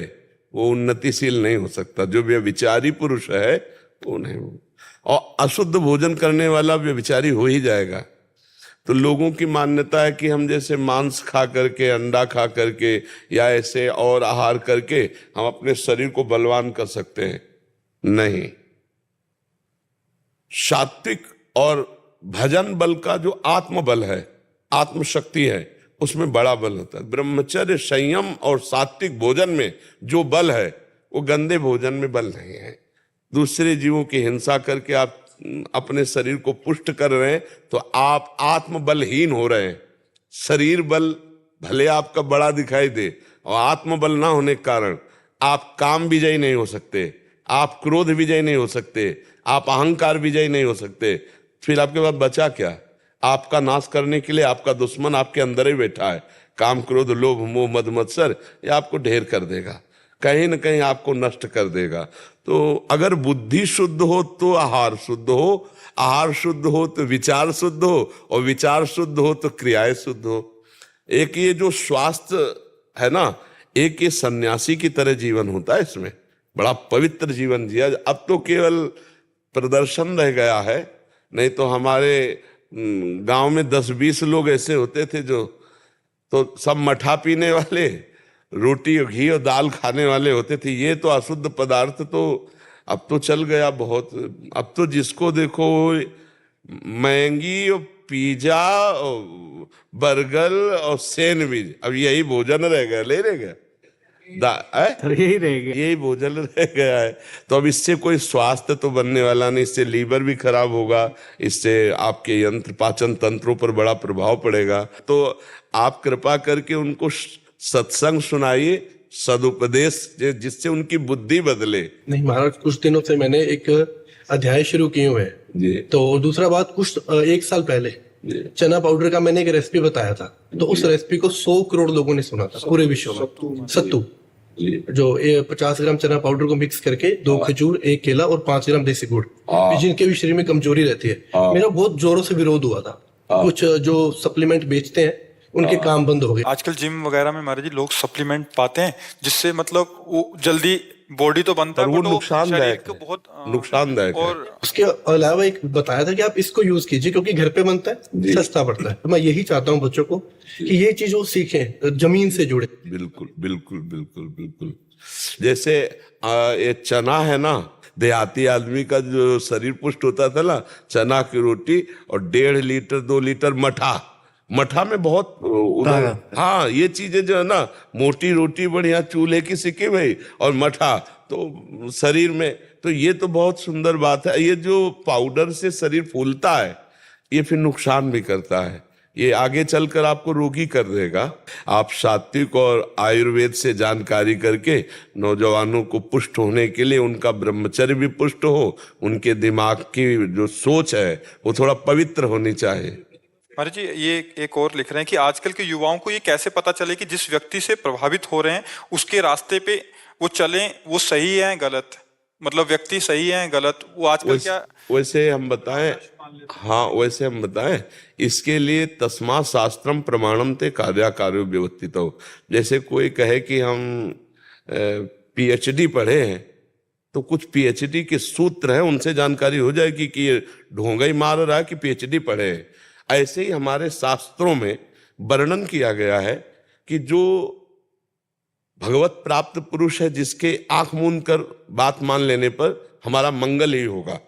वो उन्नतिशील नहीं हो सकता। जो व्यभिचारी पुरुष है वो नहीं हो, और अशुद्ध भोजन करने वाला व्यभिचारी हो ही जाएगा। तो लोगों की मान्यता है कि हम जैसे मांस खा करके, अंडा खा करके या ऐसे और आहार करके हम अपने शरीर को बलवान कर सकते हैं। नहीं, सात्विक और भजन बल का जो आत्मबल है, आत्मशक्ति है, उसमें बड़ा बल होता है। ब्रह्मचर्य, संयम और सात्विक भोजन में जो बल है वो गंदे भोजन में बल नहीं है। दूसरे जीवों की हिंसा करके आप अपने शरीर को पुष्ट कर रहे हैं तो आप आत्मबलहीन हो रहे हैं। शरीर बल भले आपका बड़ा दिखाई दे, और आत्मबल ना होने के कारण आप काम विजयी नहीं हो सकते, आप क्रोध विजयी नहीं हो सकते, आप अहंकार विजयी नहीं हो सकते। फिर आपके पास बचा क्या? आपका नाश करने के लिए आपका दुश्मन आपके अंदर ही बैठा है। काम, क्रोध, लोभ, मोह, मद, मत्सर, ये आपको ढेर कर देगा, कहीं न कहीं आपको नष्ट कर देगा। तो अगर बुद्धि शुद्ध हो तो आहार शुद्ध हो, आहार शुद्ध हो तो विचार शुद्ध हो, और विचार शुद्ध हो तो क्रियाएं शुद्ध हो। एक ये जो स्वास्थ्य है ना, एक ये सन्यासी की तरह जीवन होता है, इसमें बड़ा पवित्र जीवन जिया। अब तो केवल प्रदर्शन रह गया है, नहीं तो हमारे गांव में 10-20 लोग ऐसे होते थे जो तो सब मठा पीने वाले, रोटी और घी और दाल खाने वाले होते थे। ये तो अशुद्ध पदार्थ तो अब तो चल गया बहुत। अब तो जिसको देखो मैगी और पिज्जा और बर्गर और सैंडविच, अब यही भोजन रह गया, ले रह गया। तो यही रह गया। यही भोजन रह गया है। तो अब इससे कोई स्वास्थ्य तो बनने वाला नहीं, इससे लीवर भी खराब होगा, इससे आपके यंत्र पाचन तंत्रों पर बड़ा प्रभाव पड़ेगा। तो आप कृपा करके उनको सत्संग सुनाइए, सदुपदेश, जिससे उनकी बुद्धि बदले। नहीं महाराज, कुछ दिनों से मैंने एक अध्याय शुरू किए हुए हैं जी। तो दूसरा बात, कुछ 1 साल पहले चना पाउडर का मैंने एक रेसिपी बताया था, तो उस रेसिपी को 100 करोड़ लोगों ने सुना था पूरे विश्व में। सत्तू, जो 50 ग्राम चना पाउडर को मिक्स करके 2 खजूर, 1 केला और 5 ग्राम देसी गुड़, जिनके भी शरीर में कमजोरी रहती है, मेरा बहुत जोरों से विरोध हुआ था। कुछ जो सप्लीमेंट बेचते हैं उनके काम बंद हो गए। आजकल जिम वगैरह में महाराज जी लोग सप्लीमेंट पाते हैं, जिससे मतलब वो जल्दी बॉडी तो बनता है, वो but नुकसानदायक शरीर को बहुत नुकसानदायक है। और उसके अलावा एक बताया था कि आप इसको यूज कीजिए क्योंकि घर पे बनता है, सस्ता पड़ता है। तो मैं यही चाहता हूँ बच्चों को कि ये चीज वो सीखें, जमीन से जुड़े। बिल्कुल बिल्कुल बिल्कुल बिल्कुल। जैसे ये चना है ना, देहाती आदमी का जो शरीर पुष्ट होता था ना, चना की रोटी और 1.5 लीटर 2 लीटर मठा में बहुत हाँ, ये चीजें जो है ना, मोटी रोटी बढ़िया चूल्हे की सिकी भाई और मठा तो शरीर में, तो ये तो बहुत सुंदर बात है। ये जो पाउडर से शरीर फूलता है, ये फिर नुकसान भी करता है, ये आगे चलकर आपको रोगी कर देगा। आप सात्विक और आयुर्वेद से जानकारी करके नौजवानों को पुष्ट होने के लिए, उनका ब्रह्मचर्य भी पुष्ट हो, उनके दिमाग की जो सोच है वो थोड़ा पवित्र होनी चाहिए। महाराज जी ये एक और लिख रहे हैं कि आजकल के युवाओं को ये कैसे पता चले कि जिस व्यक्ति से प्रभावित हो रहे हैं उसके रास्ते पे वो चलें, वो सही है गलत, मतलब व्यक्ति सही है गलत, वो आजकल क्या वैसे हम बताएं, हाँ वैसे हम बताएं, इसके लिए तस्मा शास्त्रम प्रमाणम ते कार्याकार्यो व्यवस्थित हो। जैसे कोई कहे कि हम PhD पढ़े हैं, तो कुछ PhD के सूत्र हैं, उनसे जानकारी हो जाएगी कि ये ढोंगा ही मार रहा है कि PhD पढ़े हैं। ऐसे ही हमारे शास्त्रों में वर्णन किया गया है कि जो भगवत प्राप्त पुरुष है, जिसके आंख मूंद कर बात मान लेने पर हमारा मंगल ही होगा,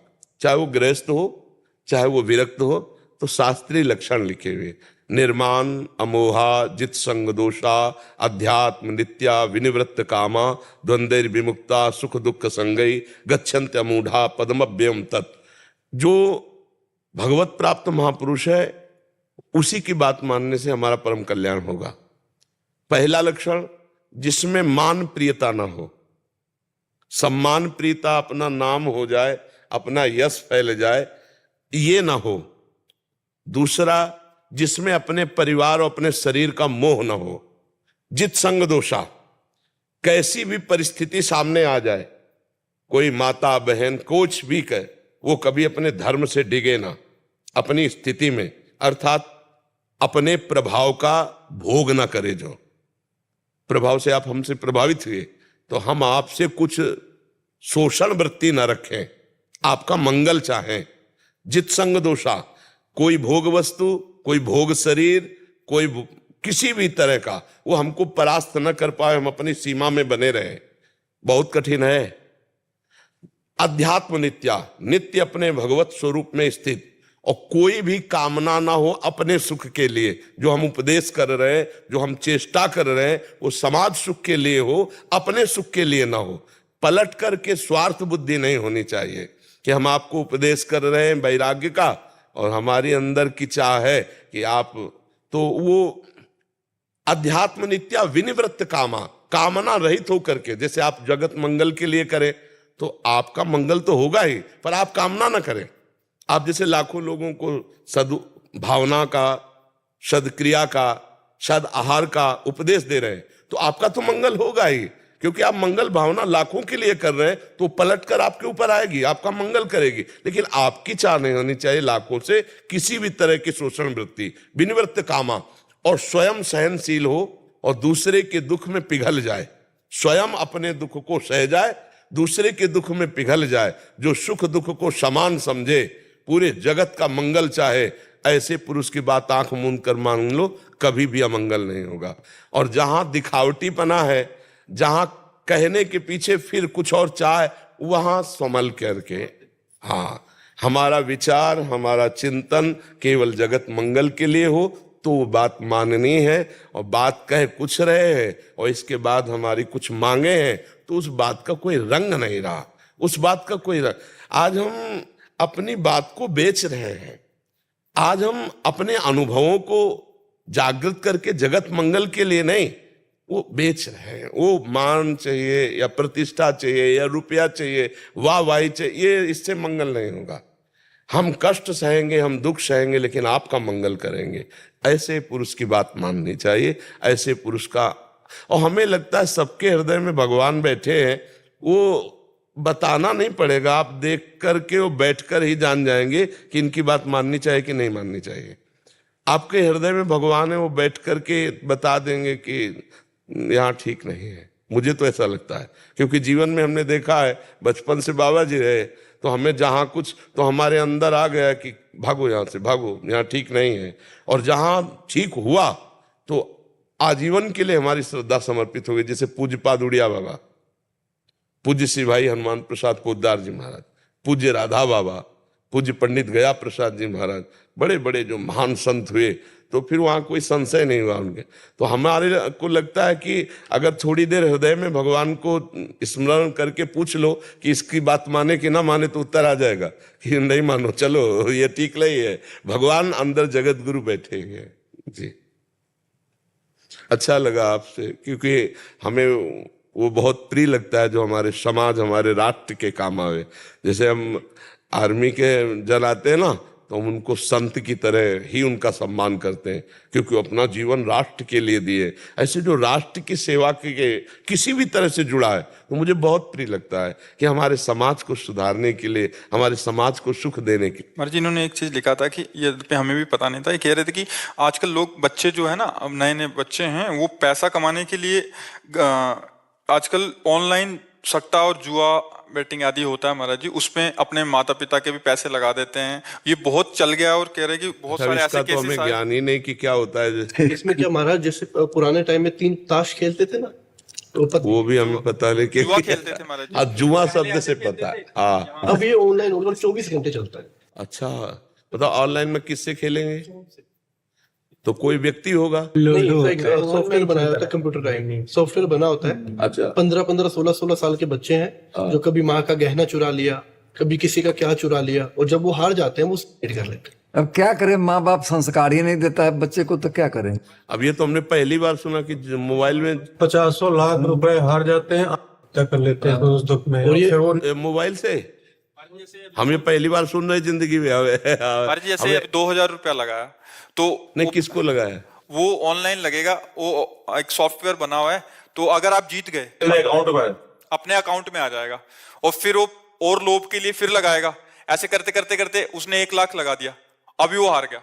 चाहे वो गृहस्थ हो चाहे वो विरक्त हो। तो शास्त्रीय लक्षण लिखे हुए, निर्माण अमोहा जित संग दोषा अध्यात्म नित्या विनिवृत्त कामा द्वंद्वैर विमुक्ता सुख दुख संगई गच्छन्त अमूढ़ा पद्मभ्यम तत्। जो भगवत प्राप्त महापुरुष है, उसी की बात मानने से हमारा परम कल्याण होगा। पहला लक्षण, जिसमें मान प्रियता ना हो, सम्मान प्रियता, अपना नाम हो जाए, अपना यश फैल जाए, ये ना हो। दूसरा, जिसमें अपने परिवार और अपने शरीर का मोह ना हो। जित संग दोषा, कैसी भी परिस्थिति सामने आ जाए, कोई माता बहन कुछ भी कहे, वो कभी अपने धर्म से डिगे ना, अपनी स्थिति में, अर्थात अपने प्रभाव का भोग ना करे। जो प्रभाव से आप हमसे प्रभावित हुए तो हम आपसे कुछ शोषण वृत्ति ना रखें, आपका मंगल चाहें। जित संग दोषा, कोई भोग वस्तु, कोई भोग शरीर, कोई किसी भी तरह का वो हमको परास्त न कर पाए, हम अपनी सीमा में बने रहे, बहुत कठिन है। अध्यात्म नित्या, नित्य अपने भगवत स्वरूप में स्थित, और कोई भी कामना ना हो अपने सुख के लिए। जो हम उपदेश कर रहे हैं, जो हम चेष्टा कर रहे हैं, वो समाज सुख के लिए हो, अपने सुख के लिए ना हो। पलट करके स्वार्थ बुद्धि नहीं होनी चाहिए कि हम आपको उपदेश कर रहे हैं वैराग्य का, और हमारी अंदर की चाह है कि आप, तो वो अध्यात्म नित्या विनिवृत्त कामा, कामना रहित होकर के, जैसे आप जगत मंगल के लिए करें तो आपका मंगल तो होगा ही, पर आप कामना ना करें। आप जैसे लाखों लोगों को सद्भावना का, सदक्रिया का, सद आहार का उपदेश दे रहे हैं, तो आपका तो मंगल होगा ही, क्योंकि आप मंगल भावना लाखों के लिए कर रहे हैं, तो पलट कर आपके ऊपर आएगी, आपका मंगल करेगी। लेकिन आपकी चाह नहीं होनी चाहिए लाखों से किसी भी तरह की शोषण वृत्ति, विनिवृत्त कामा, और स्वयं सहनशील हो और दूसरे के दुख में पिघल जाए, स्वयं अपने दुख को सह जाए, दूसरे के दुख में पिघल जाए। जो सुख दुख को समान समझे, पूरे जगत का मंगल चाहे, ऐसे पुरुष की बात आंख मूंद कर मान लो, कभी भी अमंगल नहीं होगा। और जहां दिखावटीपना है, जहां कहने के पीछे फिर कुछ और चाहे, वहां संभल करके, हाँ, हमारा विचार, हमारा चिंतन केवल जगत मंगल के लिए हो, तो वो बात माननी है, और बात कह कुछ रहे हैं और इसके बाद हमारी कुछ मांगे हैं तो उस बात का कोई रंग नहीं रहा, उस बात का कोई रंग। आज हम अपनी बात को बेच रहे हैं, आज हम अपने अनुभवों को जागृत करके जगत मंगल के लिए नहीं, वो बेच रहे हैं। वो मान चाहिए या प्रतिष्ठा चाहिए या रुपया चाहिए, वाहवाही चाहिए, ये इससे मंगल नहीं होगा। हम कष्ट सहेंगे, हम दुख सहेंगे, लेकिन आपका मंगल करेंगे। ऐसे पुरुष की बात माननी चाहिए, ऐसे पुरुष का। और हमें लगता है सबके हृदय में भगवान बैठे हैं, वो बताना नहीं पड़ेगा, आप देख करके वो बैठ कर ही जान जाएंगे कि इनकी बात माननी चाहिए कि नहीं माननी चाहिए। आपके हृदय में भगवान है, वो बैठ करके बता देंगे कि यहाँ ठीक नहीं है। मुझे तो ऐसा लगता है, क्योंकि जीवन में हमने देखा है, बचपन से बाबा जी रहे तो हमें जहाँ कुछ तो हमारे अंदर आ गया कि भागो यहाँ से, भागो, यहाँ ठीक नहीं है। और जहाँ ठीक हुआ तो आजीवन के लिए हमारी श्रद्धा समर्पित हो गई। जैसे पूज्य पादुड़िया बाबा, पूज्य श्री भाई हनुमान प्रसाद पोद्दार जी महाराज, पूज्य राधा बाबा, पूज्य पंडित गया प्रसाद जी महाराज, बड़े बड़े जो महान संत हुए, तो फिर वहाँ कोई संशय नहीं हुआ उनके। तो हमारे को लगता है कि अगर थोड़ी देर हृदय में भगवान को स्मरण करके पूछ लो कि इसकी बात माने कि ना माने, तो उत्तर आ जाएगा कि नहीं मानो, चलो ये ठीक नहीं है। भगवान अंदर जगत गुरु बैठे हैं जी। अच्छा लगा आपसे, क्योंकि हमें वो बहुत प्रिय लगता है जो हमारे समाज, हमारे राष्ट्र के काम आवे। जैसे हम आर्मी के जन आते हैं ना, तो हम उनको संत की तरह ही उनका सम्मान करते हैं, क्योंकि वो अपना जीवन राष्ट्र के लिए दिए। ऐसे जो राष्ट्र की सेवा के किसी भी तरह से जुड़ा है, तो मुझे बहुत प्रिय लगता है कि हमारे समाज को सुधारने के लिए, हमारे समाज को सुख देने के लिए। महाराज जी, इन्होंने एक चीज लिखा था कि ये पे हमें भी पता नहीं था, ये कह रहे थे कि आजकल लोग, बच्चे जो है ना, अब नए नए बच्चे हैं, वो पैसा कमाने के लिए आजकल ऑनलाइन सट्टा और जुआ बेटिंग आदि होता है महाराज जी, उसमें अपने माता पिता के भी पैसे लगा देते हैं। ये बहुत चल गया और कह रहे हैं कि बहुत सारे ऐसे केसेस, तो हमें ज्ञान ही नहीं कि क्या होता है। इसमें क्या महाराज, जैसे पुराने टाइम में 3 ताश खेलते थे ना, तो वो भी हमें पता नहीं कि जुआ खेलते थे महाराज जी। जुआ शब्द से पता है। हाँ, अब ये ऑनलाइन होगा, 24 घंटे चलता है। अच्छा, बताओ ऑनलाइन में किससे खेलेंगे? तो कोई व्यक्ति होगा? नहीं, एक सॉफ्टवेयर बनाया होता है, कंप्यूटर का सॉफ्टवेयर बना होता है। अच्छा, 15-15, 16-16 साल के बच्चे हैं जो कभी माँ का गहना चुरा लिया, कभी किसी का क्या चुरा लिया, और जब वो हार जाते हैं वो सुसाइड कर लेते हैं। अब क्या करें, माँ बाप संस्कार ही नहीं देता है बच्चे को, तो क्या करें। अब ये तो हमने पहली बार सुना कि मोबाइल में 50 लाख रुपए हार जाते हैं, आत्महत्या कर लेते हैं उस दुख में। और ये फिर वो मोबाइल से हम ये पहली बार सुन रहे जिंदगी में। महाराज जी, जैसे 2000 रुपया लगाया तो नहीं, किसको लगाया? वो ऑनलाइन लगेगा, वो एक सॉफ्टवेयर बना हुआ है, तो अगर आप जीत गए अकाउंट में अपने अकाउंट में आ जाएगा, और फिर वो और लोभ के लिए फिर लगाएगा। ऐसे करते करते करते उसने 1 लाख लगा दिया, अभी वो हार गया,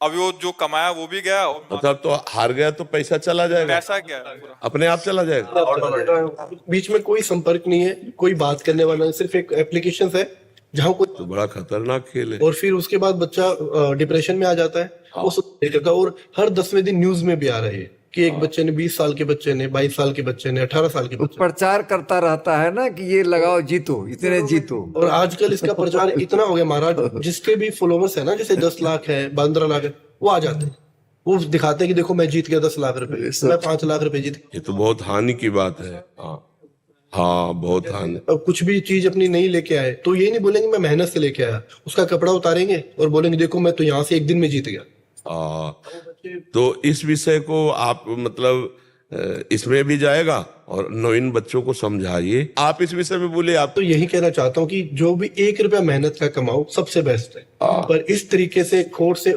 अभी वो जो कमाया वो भी गया, और मतलब तो हार गया तो पैसा चला जाएगा, पैसा गया पूरा, अपने आप चला जाएगा। बीच में कोई संपर्क नहीं है, कोई बात करने वाला नहीं, सिर्फ एक एप्लीकेशन है जहाँ कोई, तो बड़ा खतरनाक खेल है। और फिर उसके बाद बच्चा डिप्रेशन में आ जाता है, वो सुसाइड करता है। और हर 10वें दिन न्यूज में भी आ रही है कि एक बच्चे ने, 20 साल के बच्चे ने, 22 साल के बच्चे ने, 18 साल के बच्चे, प्रचार करता रहता है ना कि ये लगाओ जीतो, इतने जीतो। और आजकल इसका प्रचार इतना हो गया महाराज, जिसके भी फॉलोवर्स है ना, जैसे 10 लाख है, 15 लाख है, वो आ जाते हैं, वो दिखाते हैं कि देखो मैं जीत गया 10 लाख रुपए, मैं 5 लाख रुपए जीत गया। ये तो बहुत हानि की बात है। हाँ, बहुत हानि। अब कुछ भी चीज अपनी नहीं लेके आए तो ये नहीं बोलेंगे मैं मेहनत से लेके आया, उसका कपड़ा उतारेंगे और बोलेंगे देखो मैं तो यहाँ से 1 दिन में जीत गया। तो इस विषय को आप मतलब इसमें भी जाएगा और नवीन बच्चों को समझाइए। आप इस विषय में बोले। आप तो यही कहना चाहता हूँ कि जो भी 1 रुपया मेहनत का कमाओ सबसे बेस्ट है, पर इस तरीके से खोट से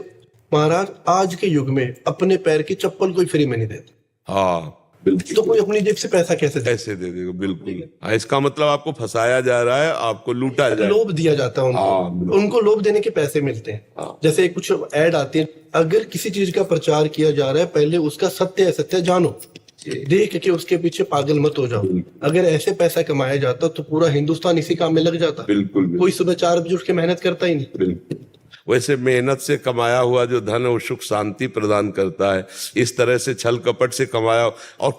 महाराज आज के युग में अपने पैर की चप्पल कोई फ्री में नहीं देता। हाँ, तो कोई अपनी जेब से पैसा कैसे दे? कैसे दे देगा? बिल्कुल। इसका मतलब आपको फंसाया जा रहा है, आपको लूटा जा रहा है, लोभ दिया जाता है उनको, उनको लोभ देने के पैसे मिलते हैं। जैसे कुछ ऐड आती है, अगर किसी चीज का प्रचार किया जा रहा है पहले उसका सत्य असत्य जानो, देख के उसके पीछे पागल मत हो जाओ। अगर ऐसे पैसा कमाया जाता तो पूरा हिंदुस्तान इसी काम में लग जाता। बिल्कुल। कोई सुबह 4 बजे उठ के मेहनत करता ही नहीं। बिल्कुल। वैसे मेहनत से कमाया हुआ जो धन है वो सुख शांति प्रदान करता है। इस तरह से छल कपट से कमाया और